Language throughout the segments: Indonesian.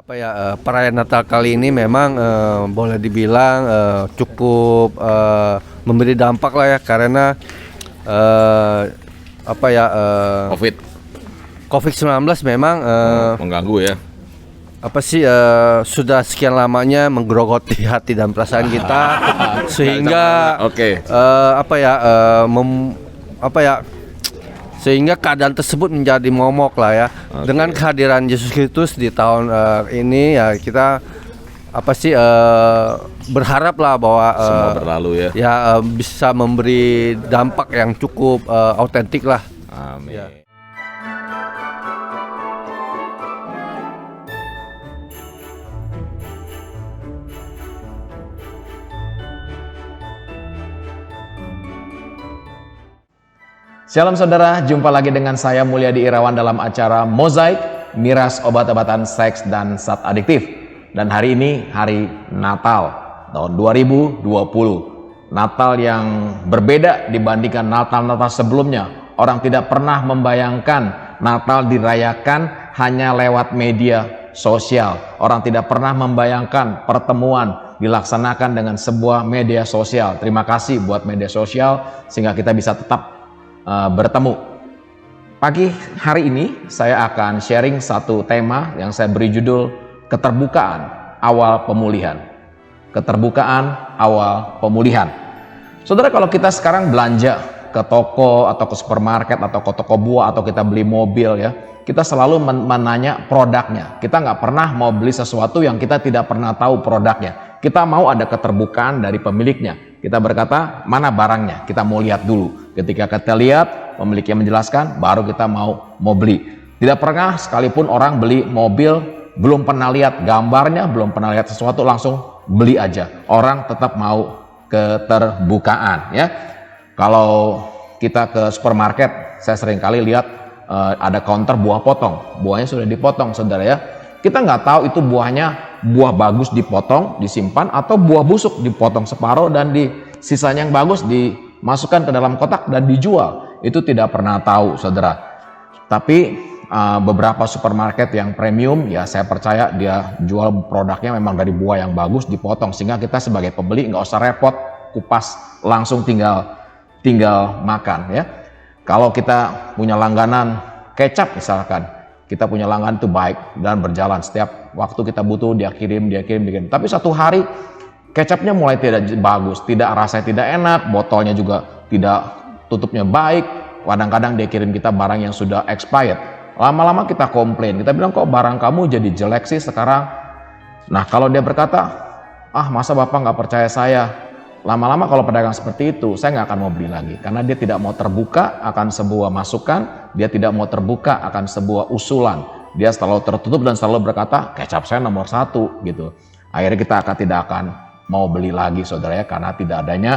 Perayaan Natal kali ini memang boleh dibilang cukup memberi dampak lah ya, karena COVID COVID-19 memang mengganggu ya. sudah sekian lamanya menggerogoti hati dan perasaan kita sehingga Oke. sehingga keadaan tersebut menjadi momok lah ya. Dengan kehadiran Yesus Kristus di tahun ini ya, kita berharap lah bahwa Semua berlalu ya. bisa memberi dampak yang cukup autentik lah. Amin. Ya. Shalom saudara, jumpa lagi dengan saya Mulyadi Irawan dalam acara Mozaik, Miras Obat-obatan Seks dan Zat Adiktif. Dan hari ini hari Natal tahun 2020. Natal yang berbeda dibandingkan Natal-Natal sebelumnya. Orang tidak pernah membayangkan Natal dirayakan hanya lewat media sosial. Orang tidak pernah membayangkan pertemuan dilaksanakan dengan sebuah media sosial. Terima kasih buat media sosial sehingga kita bisa tetap bertemu. Pagi hari ini saya akan sharing satu tema yang saya beri judul Keterbukaan Awal Pemulihan. Keterbukaan Awal Pemulihan. Saudara, kalau kita sekarang belanja ke toko atau ke supermarket atau ke toko buah atau kita beli mobil ya, kita selalu menanya produknya. Kita nggak pernah mau beli sesuatu yang kita tidak pernah tahu produknya. Kita mau ada keterbukaan dari pemiliknya. Kita berkata, mana barangnya? Kita mau lihat dulu. Ketika kita lihat, pemiliknya menjelaskan, baru kita mau beli. Tidak pernah sekalipun orang beli mobil, belum pernah lihat gambarnya, belum pernah lihat sesuatu, langsung beli aja. Orang tetap mau keterbukaan ya. Kalau kita ke supermarket, saya sering kali lihat ada counter buah potong. Buahnya sudah dipotong, saudara ya. Kita nggak tahu itu buahnya buah bagus dipotong, disimpan, atau buah busuk dipotong separuh dan di sisanya yang bagus dimasukkan ke dalam kotak dan dijual. Itu tidak pernah tahu, saudara. Tapi beberapa supermarket yang premium ya, saya percaya dia jual produknya memang dari buah yang bagus dipotong, sehingga kita sebagai pembeli nggak usah repot kupas, langsung tinggal makan ya. Kalau kita punya langganan kecap misalkan, kita punya langganan itu baik dan berjalan, setiap waktu kita butuh dia kirim. Tapi satu hari kecapnya mulai tidak bagus, rasanya tidak enak, botolnya juga tidak tutupnya baik. Kadang-kadang dia kirim kita barang yang sudah expired. Lama-lama kita komplain, kita bilang kok barang kamu jadi jelek sih sekarang. Nah kalau dia berkata, masa bapak nggak percaya saya? Lama-lama kalau pedagang seperti itu, saya nggak akan mau beli lagi. Karena dia tidak mau terbuka akan sebuah masukan, dia tidak mau terbuka akan sebuah usulan. Dia selalu tertutup dan selalu berkata, kecap saya nomor 1 gitu. Akhirnya kita tidak akan mau beli lagi, saudara ya, karena tidak adanya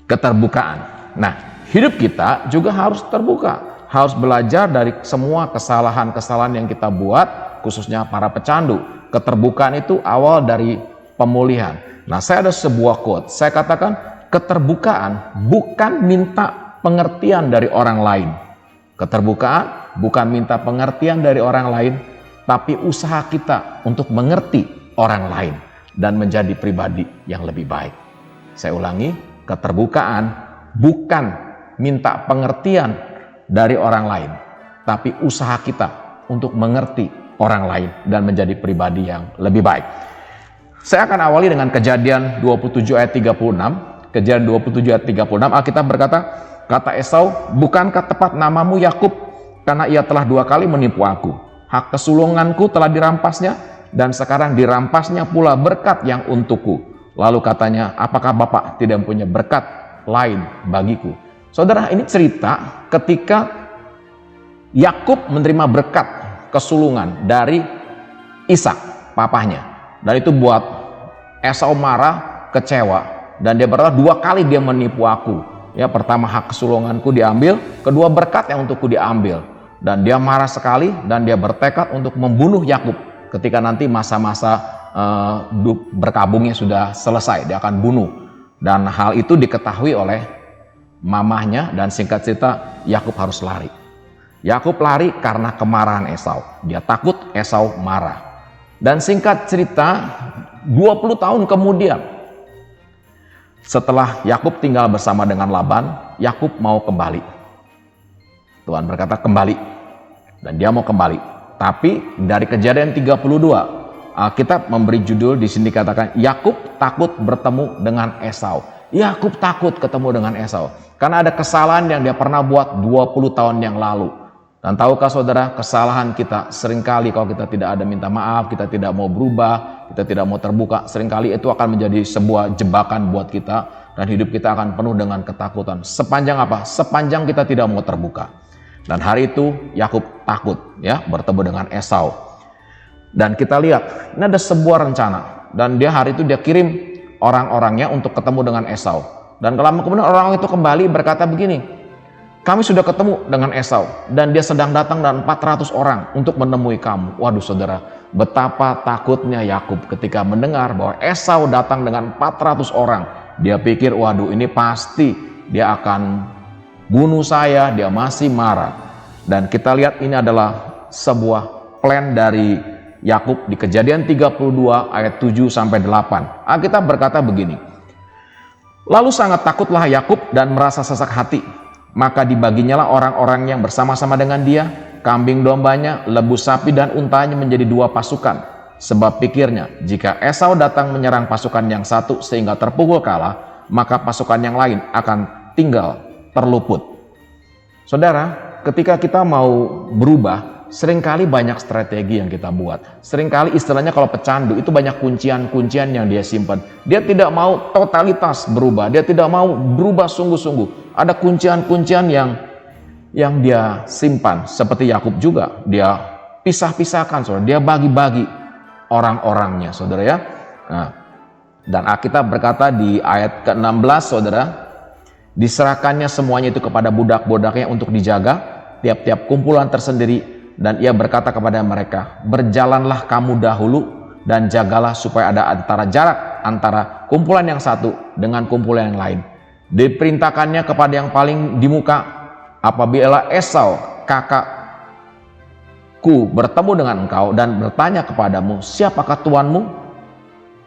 keterbukaan. Nah, hidup kita juga harus terbuka. Harus belajar dari semua kesalahan-kesalahan yang kita buat, khususnya para pecandu. Keterbukaan itu awal dari pemulihan. Nah, saya ada sebuah quote, saya katakan keterbukaan bukan minta pengertian dari orang lain. Keterbukaan bukan minta pengertian dari orang lain, tapi usaha kita untuk mengerti orang lain dan menjadi pribadi yang lebih baik. Saya ulangi, keterbukaan bukan minta pengertian dari orang lain, tapi usaha kita untuk mengerti orang lain dan menjadi pribadi yang lebih baik. Saya akan awali dengan Kejadian 27 ayat 36. Kejadian 27 ayat 36, Alkitab berkata, kata Esau, bukankah tepat namamu Yakub, karena ia telah 2 kali menipu aku. Hak kesulunganku telah dirampasnya, dan sekarang dirampasnya pula berkat yang untukku. Lalu katanya, apakah Bapak tidak punya berkat lain bagiku? Saudara, ini cerita ketika Yakub menerima berkat kesulungan dari Ishak, papahnya. Dan itu buat Esau marah, kecewa, dan dia berkata 2 kali dia menipu aku. Ya, pertama hak kesulunganku diambil, kedua berkat yang untukku diambil. Dan dia marah sekali dan dia bertekad untuk membunuh Yakub. Ketika nanti masa-masa berkabungnya sudah selesai, dia akan bunuh. Dan hal itu diketahui oleh mamahnya, dan singkat cerita Yakub harus lari. Yakub lari karena kemarahan Esau. Dia takut Esau marah. Dan singkat cerita, 20 tahun kemudian, setelah Yakub tinggal bersama dengan Laban, Yakub mau kembali. Tuhan berkata kembali, dan dia mau kembali. Tapi dari Kejadian 32, Alkitab memberi judul di sini dikatakan Yakub takut bertemu dengan Esau. Yakub takut ketemu dengan Esau karena ada kesalahan yang dia pernah buat 20 tahun yang lalu. Dan tahukah saudara, kesalahan kita seringkali kalau kita tidak ada minta maaf, kita tidak mau berubah, kita tidak mau terbuka, seringkali itu akan menjadi sebuah jebakan buat kita dan hidup kita akan penuh dengan ketakutan. Sepanjang apa? Sepanjang kita tidak mau terbuka. Dan hari itu Yakub takut ya bertemu dengan Esau. Dan kita lihat, ini ada sebuah rencana dan dia hari itu dia kirim orang-orangnya untuk ketemu dengan Esau. Dan kemudian orang itu kembali berkata begini, kami sudah ketemu dengan Esau dan dia sedang datang dan 400 orang untuk menemui kamu. Waduh saudara, betapa takutnya Yakub ketika mendengar bahwa Esau datang dengan 400 orang. Dia pikir, waduh ini pasti dia akan bunuh saya, dia masih marah. Dan kita lihat ini adalah sebuah plan dari Yakub di Kejadian 32 ayat 7 sampai 8. Alkitab berkata begini. Lalu sangat takutlah Yakub dan merasa sesak hati. Maka dibaginya lah orang-orang yang bersama-sama dengan dia, kambing dombanya, lembu sapi dan untanya menjadi 2 pasukan. Sebab pikirnya, jika Esau datang menyerang pasukan yang satu sehingga terpukul kalah, maka pasukan yang lain akan tinggal terluput. Saudara, ketika kita mau berubah, seringkali banyak strategi yang kita buat. Seringkali istilahnya kalau pecandu itu banyak kuncian-kuncian yang dia simpan. Dia tidak mau totalitas berubah, dia tidak mau berubah sungguh-sungguh. Ada kuncian-kuncian yang dia simpan. Seperti Yakub juga, dia pisah-pisahkan, saudara. Dia bagi-bagi orang-orangnya, saudara ya. Nah, dan Alkitab berkata di ayat ke-16, saudara, diserahkannya semuanya itu kepada budak-budaknya untuk dijaga, tiap-tiap kumpulan tersendiri. Dan ia berkata kepada mereka, berjalanlah kamu dahulu dan jagalah supaya ada jarak antara kumpulan yang satu dengan kumpulan yang lain. Diperintahkannya kepada yang paling di muka, apabila Esau kakakku bertemu dengan engkau dan bertanya kepadamu, siapakah tuanmu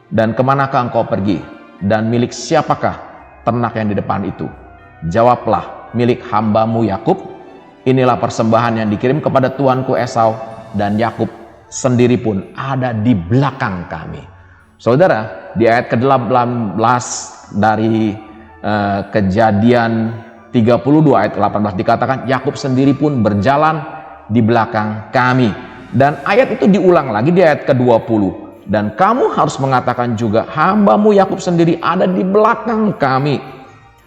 dan kemanakah engkau pergi dan milik siapakah ternak yang di depan itu? Jawablah, milik hambamu Yakub. Inilah persembahan yang dikirim kepada tuanku Esau, dan Yakub sendiri pun ada di belakang kami. Saudara, di ayat ke-18 dari Kejadian 32 ayat 18 dikatakan Yakub sendiri pun berjalan di belakang kami. Dan ayat itu diulang lagi di ayat ke-20. Dan kamu harus mengatakan juga, hambamu Yakub sendiri ada di belakang kami.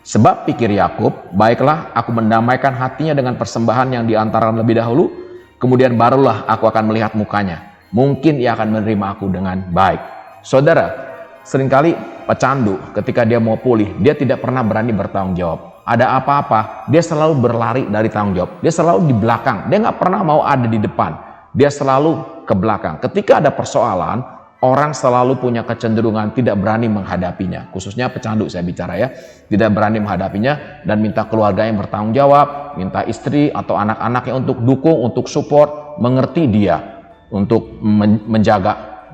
Sebab pikir Yakub, baiklah aku mendamaikan hatinya dengan persembahan yang diantarkan lebih dahulu, kemudian barulah aku akan melihat mukanya. Mungkin ia akan menerima aku dengan baik. Saudara, seringkali pecandu ketika dia mau pulih, dia tidak pernah berani bertanggung jawab. Ada apa-apa, dia selalu berlari dari tanggung jawab. Dia selalu di belakang, dia nggak pernah mau ada di depan. Dia selalu ke belakang. Ketika ada persoalan, orang selalu punya kecenderungan tidak berani menghadapinya, khususnya pecandu saya bicara ya, tidak berani menghadapinya dan minta keluarga yang bertanggung jawab, minta istri atau anak-anaknya untuk dukung, untuk support, mengerti dia, untuk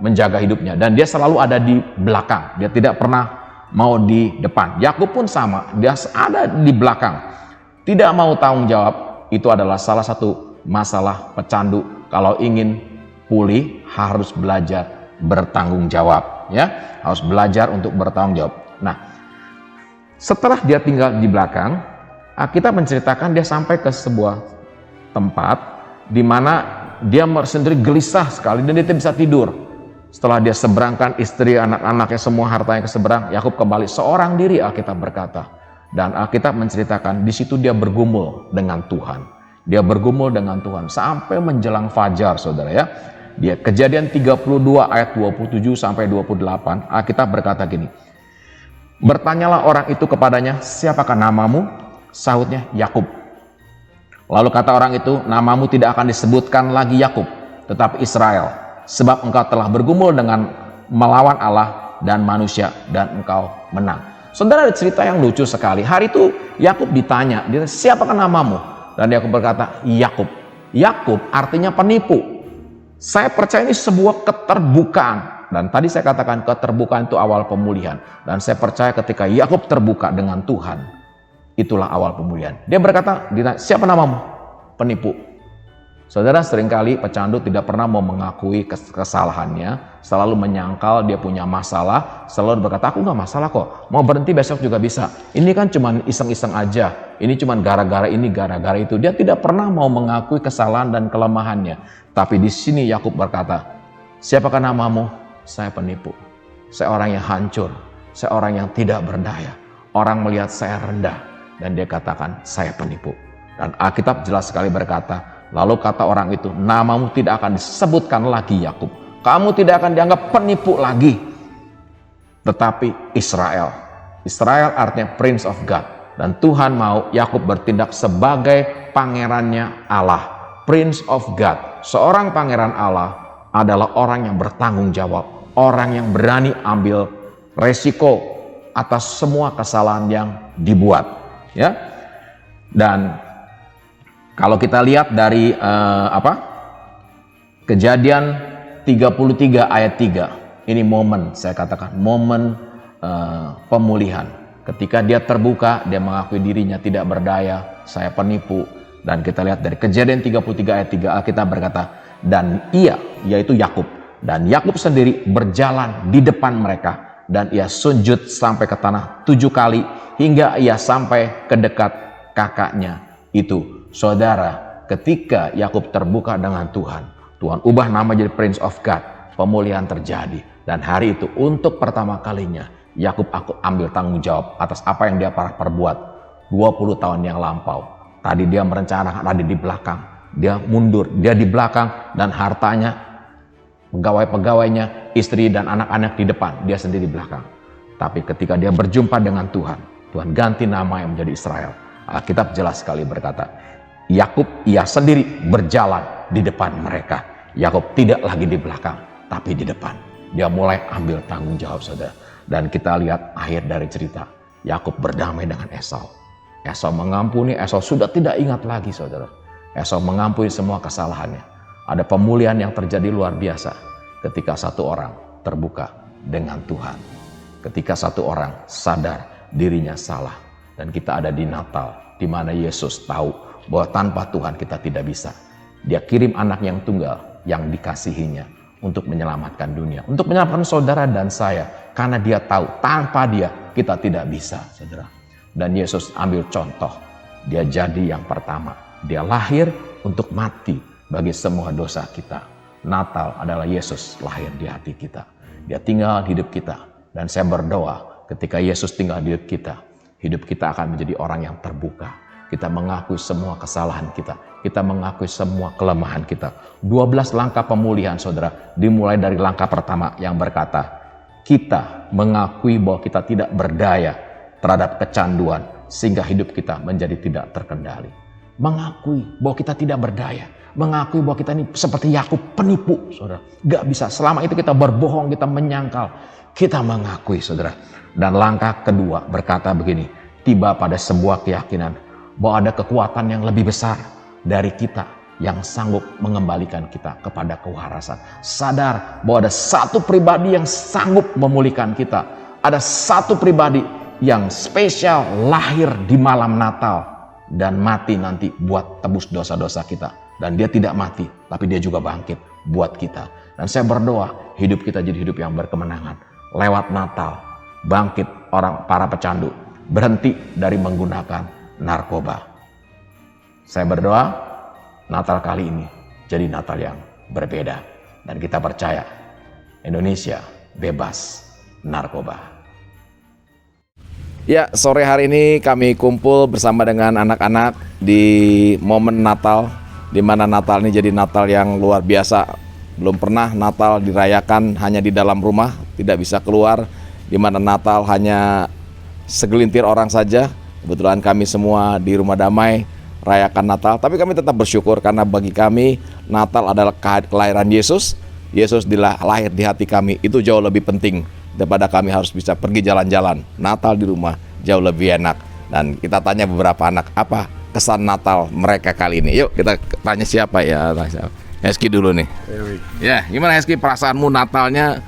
menjaga hidupnya, dan dia selalu ada di belakang, dia tidak pernah mau di depan. Yakub pun sama, dia ada di belakang, tidak mau tanggung jawab. Itu adalah salah satu masalah pecandu. Kalau ingin pulih harus belajar bertanggung jawab ya, harus belajar untuk bertanggung jawab. Nah, setelah dia tinggal di belakang, kita menceritakan dia sampai ke sebuah tempat di mana dia sendiri gelisah sekali dan dia tidak bisa tidur. Setelah dia seberangkan istri, anak-anaknya, semua hartanya ke seberang, Yakub kembali seorang diri, Alkitab berkata. Dan Alkitab menceritakan di situ dia bergumul dengan Tuhan. Dia bergumul dengan Tuhan sampai menjelang fajar, saudara ya. Dia Kejadian 32 ayat 27 sampai 28, Alkitab berkata gini. Bertanyalah orang itu kepadanya, siapakah namamu? Sahutnya, Yakub. Lalu kata orang itu, namamu tidak akan disebutkan lagi Yakub, tetapi Israel, sebab engkau telah bergumul dengan melawan Allah dan manusia dan engkau menang. Saudara, ada cerita yang lucu sekali. Hari itu Yakub ditanya, siapakah namamu? Dan Yakub berkata, Yakub. Yakub artinya penipu. Saya percaya ini sebuah keterbukaan. Dan tadi saya katakan keterbukaan itu awal pemulihan. Dan saya percaya ketika Yakub terbuka dengan Tuhan, itulah awal pemulihan. Dia berkata, siapa namamu? Penipu. Saudara, seringkali pecandu tidak pernah mau mengakui kesalahannya, selalu menyangkal dia punya masalah, selalu berkata, aku nggak masalah kok, mau berhenti besok juga bisa. Ini kan cuma iseng-iseng aja, ini cuma gara-gara ini, gara-gara itu. Dia tidak pernah mau mengakui kesalahan dan kelemahannya. Tapi di sini Yakub berkata, siapakah namamu? Saya penipu, saya orang yang hancur, saya orang yang tidak berdaya. Orang melihat saya rendah, dan dia katakan, saya penipu. Dan Alkitab jelas sekali berkata, lalu kata orang itu, namamu tidak akan disebutkan lagi Yakub. Kamu tidak akan dianggap penipu lagi. Tetapi Israel. Israel artinya Prince of God. Dan Tuhan mau Yakub bertindak sebagai pangerannya Allah. Prince of God. Seorang pangeran Allah adalah orang yang bertanggung jawab. Orang yang berani ambil resiko atas semua kesalahan yang dibuat. Ya. Dan kalau kita lihat dari Kejadian 33 ayat 3, ini momen, saya katakan momen pemulihan. Ketika dia terbuka, dia mengakui dirinya tidak berdaya, saya penipu. Dan kita lihat dari Kejadian 33 ayat 3, Alkitab berkata, dan ia, yaitu Yakub, dan Yakub sendiri berjalan di depan mereka, dan ia sujud sampai ke tanah 7 kali, hingga ia sampai ke dekat kakaknya itu. Saudara, ketika Yakub terbuka dengan Tuhan, Tuhan ubah nama jadi Prince of God, pemulihan terjadi. Dan hari itu untuk pertama kalinya Yakub ambil tanggung jawab atas apa yang dia pernah perbuat 20 tahun yang lampau. Tadi dia merencanakan, tadi di belakang, dia mundur, dia di belakang, dan hartanya, pegawai-pegawainya, istri dan anak-anak di depan, dia sendiri di belakang. Tapi ketika dia berjumpa dengan Tuhan, Tuhan ganti nama yang menjadi Israel. Alkitab jelas sekali berkata, Yakub ia sendiri berjalan di depan mereka. Yakub tidak lagi di belakang, tapi di depan. Dia mulai ambil tanggung jawab, saudara. Dan kita lihat akhir dari cerita, Yakub berdamai dengan Esau. Esau mengampuni, Esau sudah tidak ingat lagi, saudara. Esau mengampuni semua kesalahannya. Ada pemulihan yang terjadi luar biasa ketika satu orang terbuka dengan Tuhan. Ketika satu orang sadar dirinya salah. Dan kita ada di Natal, di mana Yesus tahu bahwa tanpa Tuhan kita tidak bisa. Dia kirim anak yang tunggal yang dikasihinya untuk menyelamatkan dunia, untuk menyelamatkan saudara dan saya, karena dia tahu tanpa dia kita tidak bisa, saudara. Dan Yesus ambil contoh, dia jadi yang pertama, dia lahir untuk mati bagi semua dosa kita. Natal adalah Yesus lahir di hati kita, dia tinggal di hidup kita. Dan saya berdoa ketika Yesus tinggal di hidup kita akan menjadi orang yang terbuka. Kita mengakui semua kesalahan kita. Kita mengakui semua kelemahan kita. 12 langkah pemulihan, saudara, dimulai dari langkah pertama yang berkata, kita mengakui bahwa kita tidak berdaya terhadap kecanduan, sehingga hidup kita menjadi tidak terkendali. Mengakui bahwa kita tidak berdaya. Mengakui bahwa kita ini seperti Yakub, penipu, saudara. Gak bisa, selama itu kita berbohong, kita menyangkal. Kita mengakui, saudara. Dan langkah kedua berkata begini, tiba pada sebuah keyakinan bahwa ada kekuatan yang lebih besar dari kita yang sanggup mengembalikan kita kepada kewarasan. Sadar bahwa ada satu pribadi yang sanggup memulihkan kita. Ada satu pribadi yang spesial lahir di malam Natal dan mati nanti buat tebus dosa-dosa kita. Dan dia tidak mati, tapi dia juga bangkit buat kita. Dan saya berdoa hidup kita jadi hidup yang berkemenangan. Lewat Natal, bangkit para pecandu, berhenti dari menggunakan narkoba. Saya berdoa Natal kali ini jadi Natal yang berbeda, dan kita percaya Indonesia bebas narkoba. Ya, sore hari ini kami kumpul bersama dengan anak-anak di momen Natal, di mana Natal ini jadi Natal yang luar biasa. Belum pernah Natal dirayakan hanya di dalam rumah, tidak bisa keluar, di mana Natal hanya segelintir orang saja. Kebetulan kami semua di Rumah Damai rayakan Natal, tapi kami tetap bersyukur karena bagi kami Natal adalah kelahiran Yesus. Yesus lahir di hati kami, itu jauh lebih penting daripada kami harus bisa pergi jalan-jalan. Natal di rumah jauh lebih enak. Dan kita tanya beberapa anak, apa kesan Natal mereka kali ini? Yuk kita tanya siapa ya? Heski dulu nih. Ya, gimana Heski perasaanmu Natalnya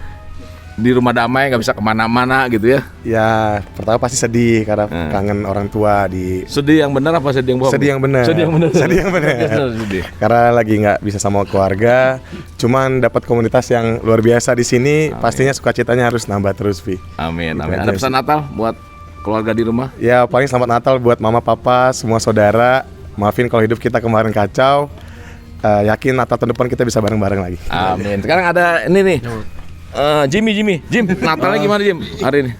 di rumah damai nggak bisa kemana-mana gitu ya? Ya, pertama pasti sedih karena kangen orang tua di. Sedih yang benar apa sedih yang bohong? Sedih yang benar. Sedih yang benar. Sedih yang benar. Sedih. Karena lagi nggak bisa sama keluarga, cuman dapat komunitas yang luar biasa di sini, pastinya sukacitanya harus nambah terus, Vi. Amin, Gitu amin. aja Ada pesan Natal buat keluarga di rumah? Ya, paling selamat Natal buat mama, papa, semua saudara. Maafin kalau hidup kita kemarin kacau. Yakin Natal tahun depan kita bisa bareng-bareng lagi. Amin. Sekarang ada ini nih. Jim, Natalnya gimana Jim hari ini?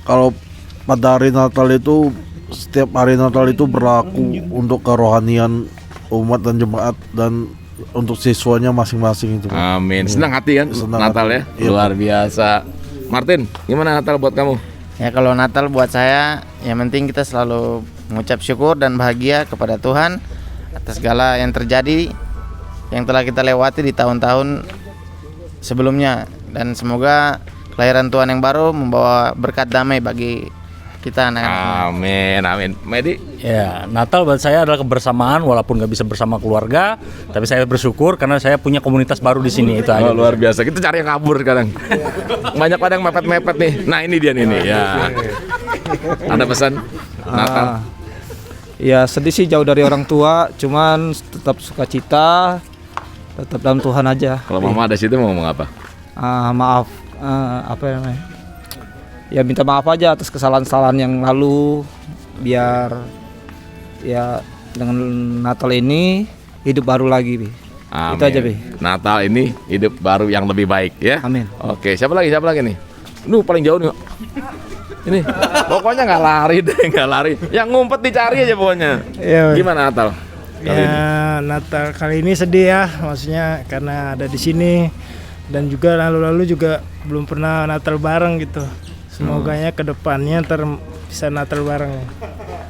Kalau pada hari Natal itu, setiap hari Natal itu berlaku untuk kerohanian umat dan jemaat dan untuk siswanya masing-masing itu. Amin. Senang hati kan Senang Natal ya? hati. Iya, Luar biasa. Martin, gimana Natal buat kamu? Ya kalau Natal buat saya, yang penting kita selalu mengucap syukur dan bahagia kepada Tuhan atas segala yang terjadi, yang telah kita lewati di tahun-tahun sebelumnya. Dan semoga kelahiran Tuhan yang baru membawa berkat damai bagi kita anak-anak. Amin, amin. Medi? Ya, Natal buat saya adalah kebersamaan walaupun nggak bisa bersama keluarga, tapi saya bersyukur karena saya punya komunitas baru di sini itu aja. Oh, luar biasa. Kita cari yang kabur sekarang. Banyak pada yang mepet-mepet nih. Nah, ini dia nih. Ya. Ada pesan Natal? Ya sedih sih jauh dari orang tua, cuman tetap sukacita, tetap dalam Tuhan aja. Kalau mama ada situ mau ngomong apa? Maaf, apa namanya? Ya minta maaf aja atas kesalahan-kesalahan yang lalu, biar ya dengan Natal ini hidup baru lagi, Bi. Amin. Itu aja, Bi. Natal ini hidup baru yang lebih baik ya. Amin. Oke, siapa lagi nih? Lu paling jauh nih. Ini pokoknya nggak lari. Yang ngumpet dicari aja pokoknya. Iya, Gimana Natal? ya Natal kali ini sedih ya, maksudnya karena ada di sini dan juga lalu-lalu juga belum pernah Natal bareng gitu. Semoganya kedepannya bisa Natal bareng.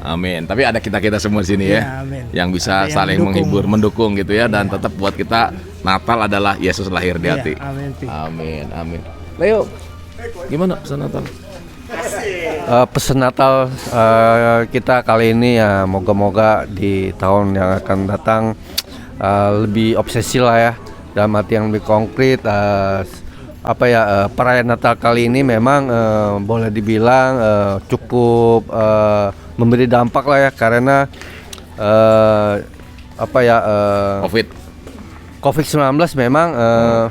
Amin. Tapi ada kita semua di sini ya, Ya, amin. yang bisa Ada yang saling mendukung. mendukung gitu ya, dan tetap buat kita Natal adalah Yesus lahir di Iya, hati. amin, Pi. Amin. Leo, gimana pesan Natal? Pesan Natal kita kali ini ya moga-moga di tahun yang akan datang lebih obsesi lah ya, dalam arti yang lebih konkret. Perayaan Natal kali ini memang boleh dibilang cukup memberi dampak lah ya, karena COVID-19 memang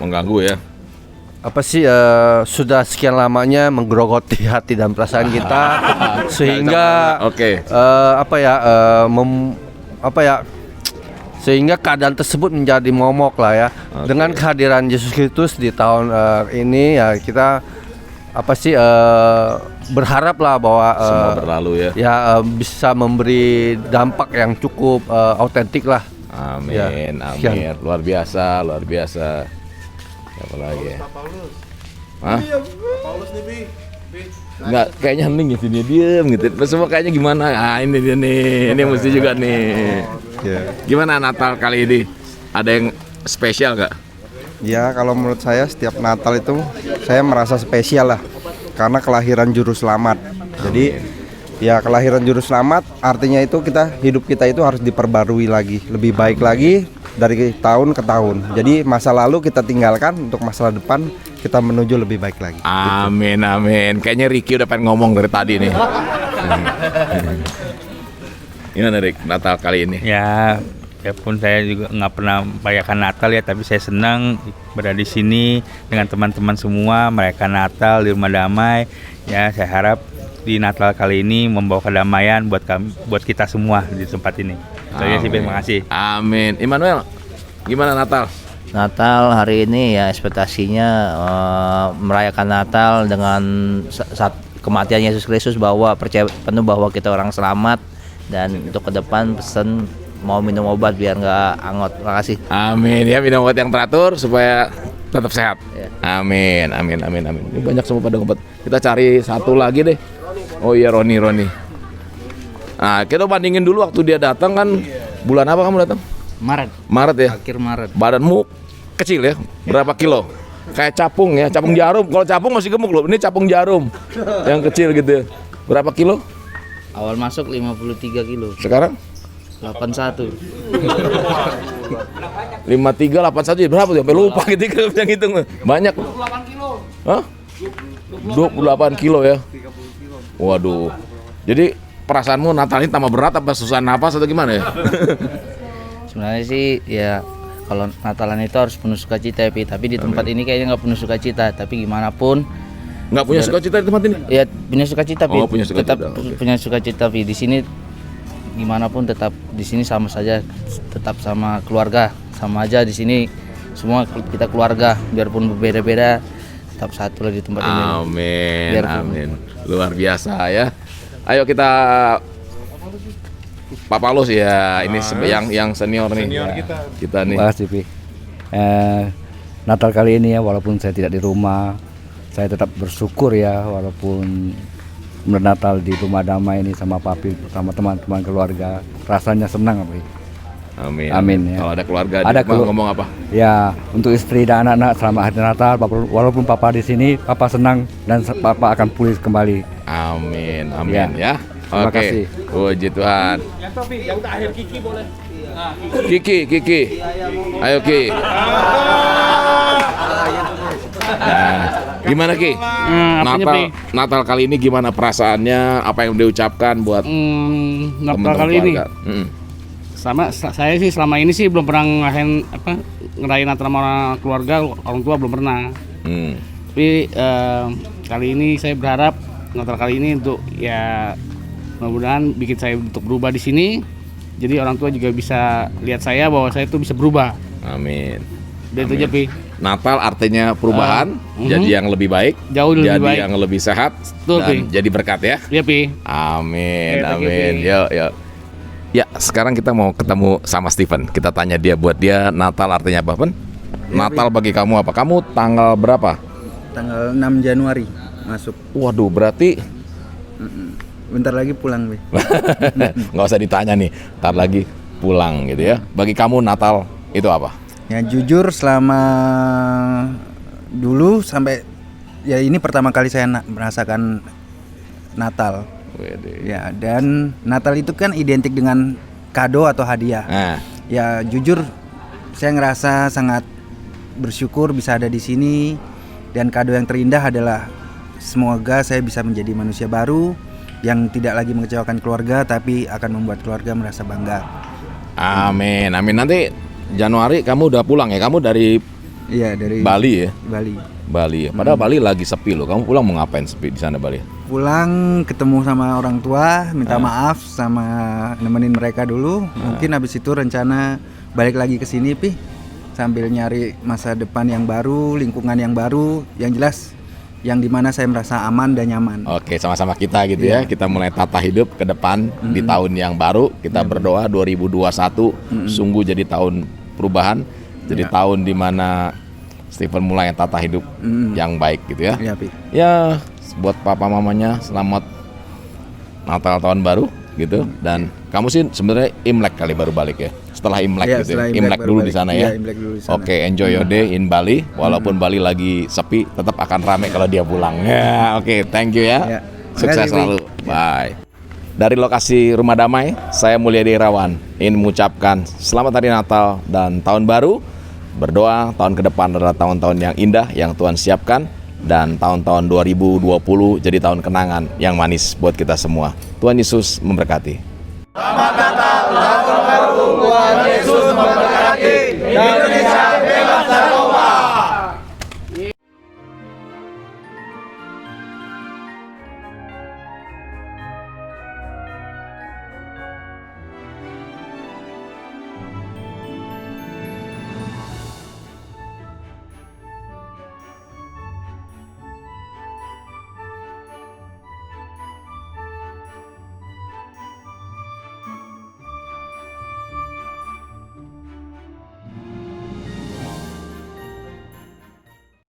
Mengganggu ya. sudah sekian lamanya menggerogoti hati dan perasaan kita sehingga Oke. sehingga keadaan tersebut menjadi momok lah ya. Dengan kehadiran Yesus Kristus di tahun ini ya, kita berharap lah bahwa Semua berlalu ya. bisa memberi dampak yang cukup autentik lah. Amin, Ya, amin. sekian. Luar biasa. Siapa lagi ya? Hah? Enggak, kayaknya hening ya sini, diem gitu. Terus semua kayaknya gimana? Ini dia nih. Ini mesti juga nih. Gimana Natal kali ini? Ada yang spesial nggak? Ya, kalau menurut saya setiap Natal itu saya merasa spesial lah, karena kelahiran Juru Selamat. Jadi ya kelahiran Juru Selamat artinya itu hidup kita itu harus diperbarui lagi, lebih baik lagi dari tahun ke tahun. Jadi masa lalu kita tinggalkan untuk masa depan kita menuju lebih baik lagi. Amin. Kayaknya Ricky udah pengen ngomong dari tadi nih. Gimana Rick, Natal kali ini? Ya, walaupun saya juga nggak pernah merayakan Natal ya, tapi saya senang berada di sini dengan teman-teman semua merayakan Natal di rumah damai. Ya, saya harap di Natal kali ini membawa kedamaian buat kita semua di tempat ini. Saya sih terima kasih. Amin. Immanuel, gimana Natal? Natal hari ini ya ekspektasinya merayakan Natal dengan saat kematian Yesus Kristus, bahwa percaya penuh bahwa kita orang selamat, dan untuk ke depan pesan mau minum obat biar nggak angot. Terima kasih. Amin ya, minum obat yang teratur supaya tetap sehat. Ya. Amin. Ini banyak semua pada obat. Kita cari satu lagi deh. Oh iya, Roni. Nah, kita bandingin dulu waktu dia datang kan. Bulan apa kamu datang? Maret ya? Akhir Maret. Badanmu kecil ya? Berapa kilo? Kayak capung ya, capung jarum. Kalau capung masih gemuk loh, ini capung jarum yang kecil gitu ya. Berapa kilo? Awal masuk 53 kilo. Sekarang? 81. 5381 berapa tuh? Sampai lupa gitu kalau yang hitung. Banyak. 28 kilo. Hah? 28 kilo ya. Waduh. Jadi perasaanmu Natal ini tambah berat apa susah napas atau gimana ya? Sebenarnya sih ya kalau Natalan itu harus penuh sukacita ya, tapi di tempat ini kayaknya nggak penuh sukacita. Tapi gimana pun nggak punya sukacita di tempat ini? Ya punya sukacita, Oh, punya sukacita. Tetap punya sukacita, Pi. Di sini gimana pun tetap di sini sama saja, tetap sama keluarga, sama aja di sini semua kita keluarga, biarpun berbeda-beda tetap satu lah di tempat ini. Amin, Biarpun. amin. Luar biasa ya. Ayo kita Pak Paulus ya, ini yang senior nih. Senior Ya, kita. nih. Terima kasih, Pi. Natal kali ini ya, walaupun saya tidak di rumah, saya tetap bersyukur ya, walaupun Natal di rumah damai ini sama Papi, sama teman-teman keluarga, rasanya senang, Pi. Amin. Amin ya. Kalau ada keluarga Ada di rumah ngomong apa? Ya, untuk istri dan anak-anak selamat hari Natal. Walaupun Papa di sini, Papa senang dan Papa akan pulih kembali. Amin, amin ya. Terima Oke. kasih. Puji Tuhan. Yang terakhir Kiki boleh. Kiki. Ayo Ki. Nah, gimana Ki? Natal kali ini gimana perasaannya? Apa yang diucapkan buat Natal teman-teman kali ini? keluarga? Sama saya sih selama ini sih belum pernah ngerayain Natal sama keluarga, orang tua belum pernah. Tapi kali ini saya berharap Natal kali ini untuk ya mudah-mudahan bikin saya untuk berubah di sini. Jadi orang tua juga bisa lihat saya bahwa saya itu bisa berubah. Amin. Dan itu aja, Pi. Natal artinya perubahan, jadi yang lebih baik, jauh lebih jadi baik, yang lebih sehat, Betul, dan Pi. jadi berkat ya. Iya, Pi. Amin, Oke, thank you, amin. Pi. Yuk. Ya, sekarang kita mau ketemu sama Steven. Kita tanya dia, buat dia Natal artinya apa, Pen? Natal bagi kamu apa? Kamu tanggal berapa? Tanggal 6 Januari masuk. Waduh, berarti Bentar lagi pulang, Pi. nggak usah ditanya nih, ntar lagi pulang gitu ya. Bagi kamu Natal itu apa? Ya jujur selama dulu sampai ya ini pertama kali saya merasakan Natal. Ya, dan Natal itu kan identik dengan kado atau hadiah. Ya jujur saya ngerasa sangat bersyukur bisa ada di sini, dan kado yang terindah adalah semoga saya bisa menjadi manusia baru yang tidak lagi mengecewakan keluarga tapi akan membuat keluarga merasa bangga. Amin, amin. Nanti Januari kamu udah pulang ya? Kamu dari Bali ya? Bali ya. Padahal Bali lagi sepi loh. Kamu pulang mau ngapain sepi di sana Bali? Pulang ketemu sama orang tua, minta maaf sama nemenin mereka dulu. Mungkin habis itu rencana balik lagi ke sini, Pi, sambil nyari masa depan yang baru, lingkungan yang baru, yang jelas yang dimana saya merasa aman dan nyaman. Oke, sama-sama kita gitu ya. Kita mulai tata hidup ke depan di tahun yang baru. Kita berdoa 2021 sungguh jadi tahun perubahan, jadi tahun dimana Steven mulai tata hidup yang baik gitu ya. Ya, buat papa mamanya selamat Natal tahun baru gitu. Dan kamu sih sebenarnya Imlek kali baru balik ya. Setelah Imlek gitu ya. Imlek dulu di sana ya. Oke, enjoy your day in Bali. Walaupun Bali lagi sepi, tetap akan ramai kalau dia pulang. Ya, oke, thank you ya. Sukses selalu. Bye. Dari lokasi Rumah Damai, saya Mulyadi Irawan ingin mengucapkan selamat hari Natal dan tahun baru. Berdoa tahun ke depan adalah tahun-tahun yang indah yang Tuhan siapkan, dan tahun-tahun 2020 jadi tahun kenangan yang manis buat kita semua. Tuhan Yesus memberkati. Selamat Natal, tahun baru. Tuhan Yesus memberkati Indonesia.